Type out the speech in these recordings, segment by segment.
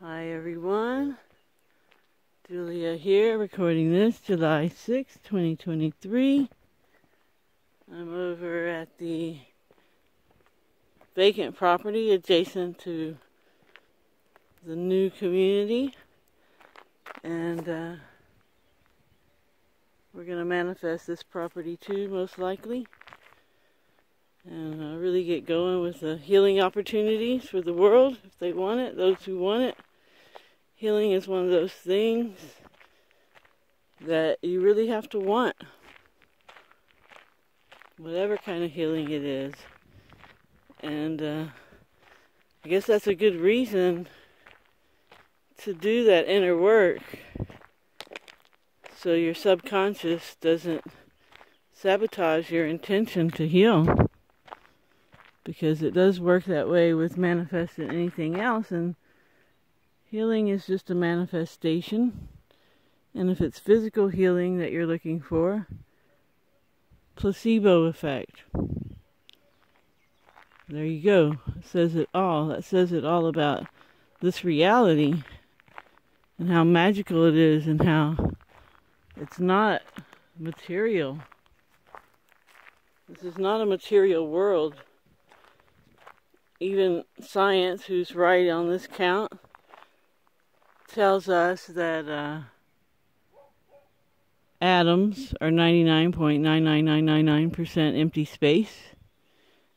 Hi everyone, Julia here, recording this July 6, 2023. I'm over at the vacant property adjacent to the new community, and we're going to manifest this property too, most likely, and really get going with the healing opportunities for the world, if they want it, those who want it. Healing is one of those things that you really have to want, whatever kind of healing it is. And I guess that's a good reason to do that inner work, so your subconscious doesn't sabotage your intention to heal, because it does work that way with manifesting anything else, and healing is just a manifestation. And if it's physical healing that you're looking for, placebo effect. There you go. It says it all. That says it all about this reality and how magical it is and how it's not material. This is not a material world. Even science, who's right on this count, tells us that atoms are 99.99999% empty space,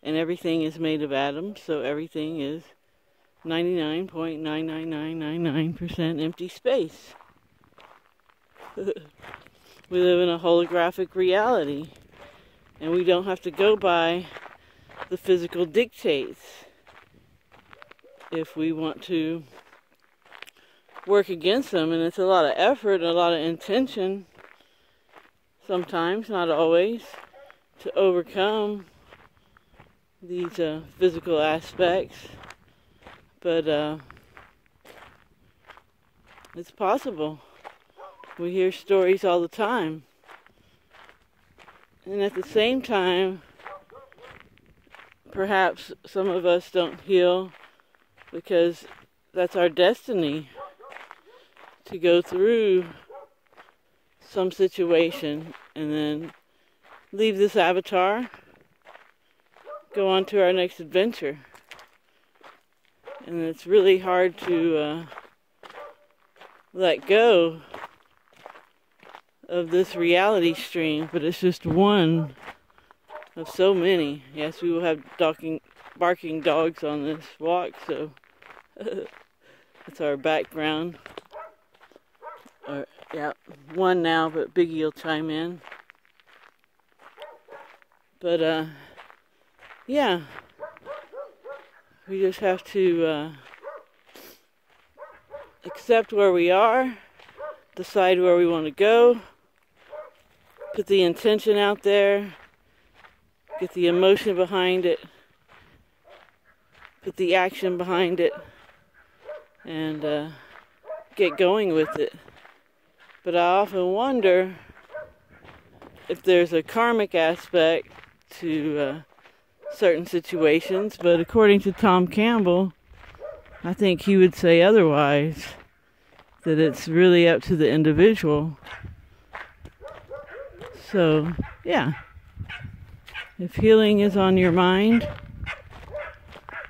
and everything is made of atoms, so everything is 99.99999% empty space. We live in a holographic reality, and we don't have to go by the physical dictates if we want to work against them. And it's a lot of effort and a lot of intention, sometimes, not always, to overcome these physical aspects, but it's possible. We hear stories all the time, and at the same time, perhaps some of us don't heal because that's our destiny, to go through some situation and then leave this avatar, go on to our next adventure. And it's really hard to let go of this reality stream, but it's just one of so many. Yes, we will have barking dogs on this walk, so that's our background. Yeah, one now, but Biggie will chime in. But yeah, we just have to accept where we are, decide where we want to go, put the intention out there, get the emotion behind it, put the action behind it, and get going with it. But I often wonder if there's a karmic aspect to certain situations, but according to Tom Campbell, I think he would say otherwise, that it's really up to the individual. So, yeah. If healing is on your mind,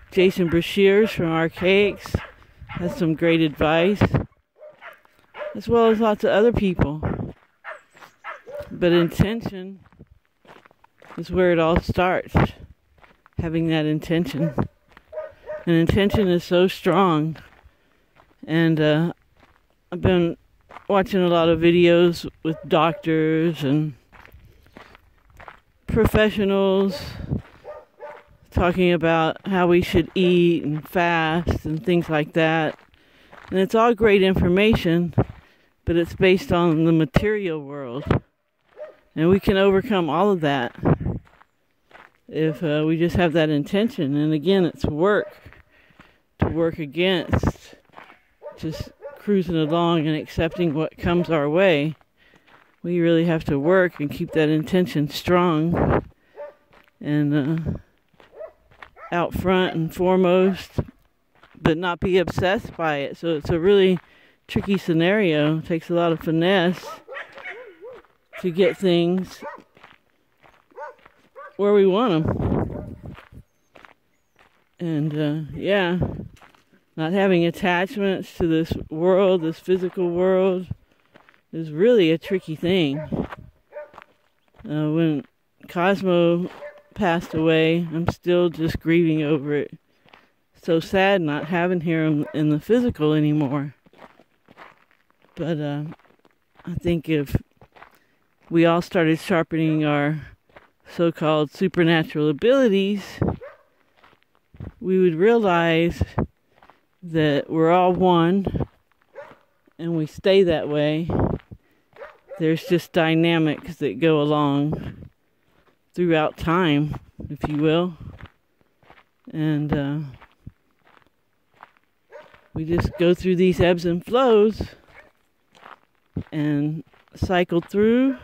Jason Brashears from Archaics has some great advice, as well as lots of other people. But intention is where it all starts, having that intention. And intention is so strong. And I've been watching a lot of videos with doctors and professionals talking about how we should eat and fast and things like that. And it's all great information, but it's based on the material world. And we can overcome all of that if we just have that intention. And again, it's work to work against just cruising along and accepting what comes our way. We really have to work and keep that intention strong and out front and foremost, but not be obsessed by it. So it's a really tricky scenario. It takes a lot of finesse to get things where we want them. And yeah, not having attachments to this world, this physical world, is really a tricky thing. When Cosmo passed away, I'm still just grieving over it. So sad not having him in the physical anymore. But I think if we all started sharpening our so-called supernatural abilities, we would realize that we're all one, and we stay that way. There's just dynamics that go along throughout time, if you will. And we just go through these ebbs and flows and cycle through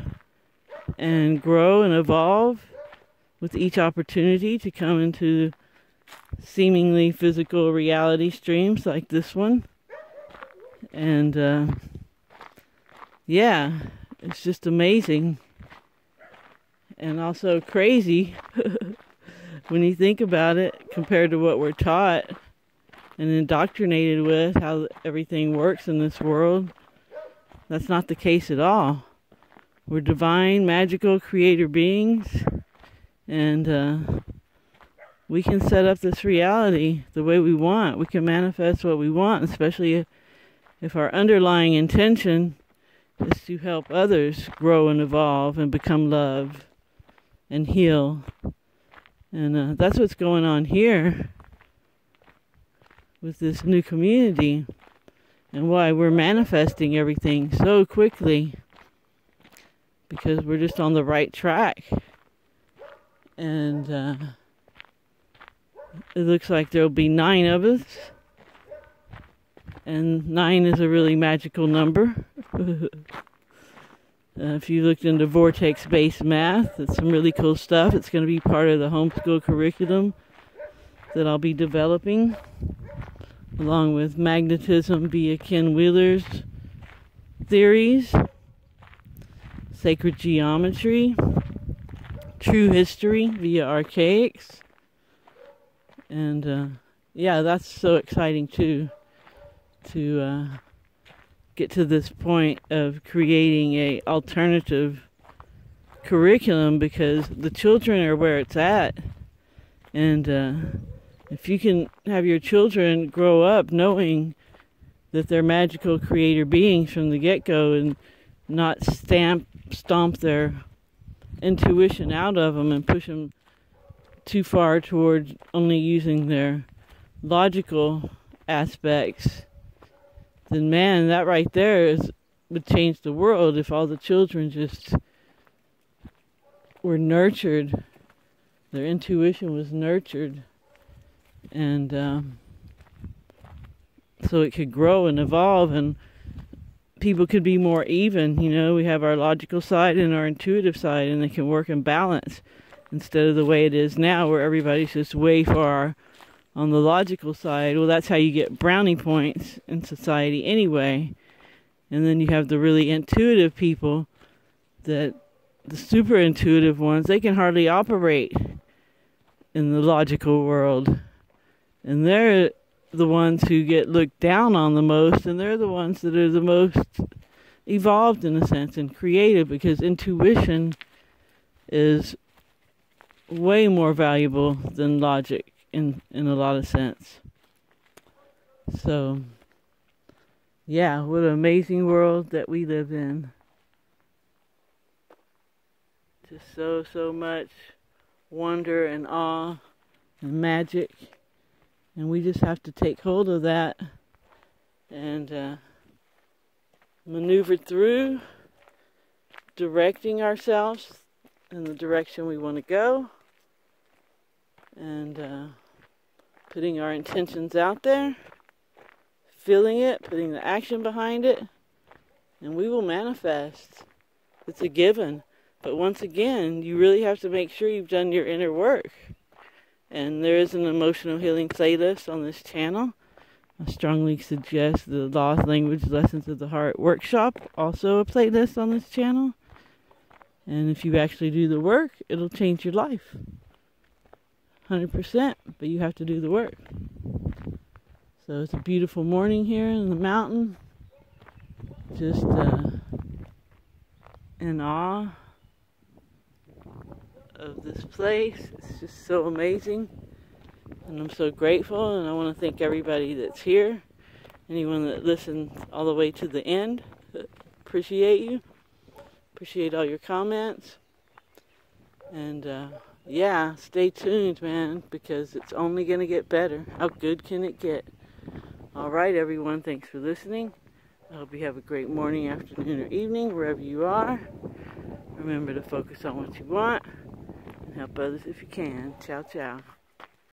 and grow and evolve with each opportunity to come into seemingly physical reality streams like this one. And yeah, it's just amazing and also crazy when you think about it compared to what we're taught and indoctrinated with, how everything works in this world. That's not the case at all. We're divine, magical creator beings, and we can set up this reality the way we want. We can manifest what we want, especially if our underlying intention is to help others grow and evolve and become love and heal. And that's what's going on here with this new community, and why we're manifesting everything so quickly, because we're just on the right track. And it looks like there'll be 9 of us, and 9 is a really magical number. If you looked into vortex-based math, it's some really cool stuff. It's going to be part of the homeschool curriculum that I'll be developing, along with magnetism via Ken Wheeler's theories, sacred geometry, true history via archaics. And yeah, that's so exciting too, to get to this point of creating a alternative curriculum, because the children are where it's at. And if you can have your children grow up knowing that they're magical creator beings from the get-go, and not stomp their intuition out of them and push them too far towards only using their logical aspects, then man, that right there would change the world. If all the children just were nurtured, their intuition was nurtured, and so it could grow and evolve, and people could be more even. You know, we have our logical side and our intuitive side, and they can work in balance, instead of the way it is now, where everybody's just way far on the logical side. Well, that's how you get brownie points in society anyway. And then you have the really intuitive people, that the super intuitive ones, they can hardly operate in the logical world. And they're the ones who get looked down on the most, and they're the ones that are the most evolved, in a sense, and creative, because intuition is way more valuable than logic in a lot of sense. So, yeah, what an amazing world that we live in. Just so much wonder and awe and magic. And we just have to take hold of that and maneuver through, directing ourselves in the direction we want to go, and putting our intentions out there, feeling it, putting the action behind it, and we will manifest. It's a given. But once again, you really have to make sure you've done your inner work. And there is an emotional healing playlist on this channel I strongly suggest the Lost Language Lessons of the Heart workshop, also a playlist on this channel. And if you actually do the work, it'll change your life. 100%, but you have to do the work. So it's a beautiful morning here in the mountain. Just in awe of this place. It's just so amazing. And I'm so grateful, and I want to thank everybody that's here. Anyone that listened all the way to the end. Appreciate you. Appreciate all your comments. And yeah, stay tuned, man, because it's only going to get better. How good can it get? Alright, everyone, thanks for listening. I hope you have a great morning, afternoon, or evening, wherever you are. Remember to focus on what you want and help others if you can. Ciao, ciao.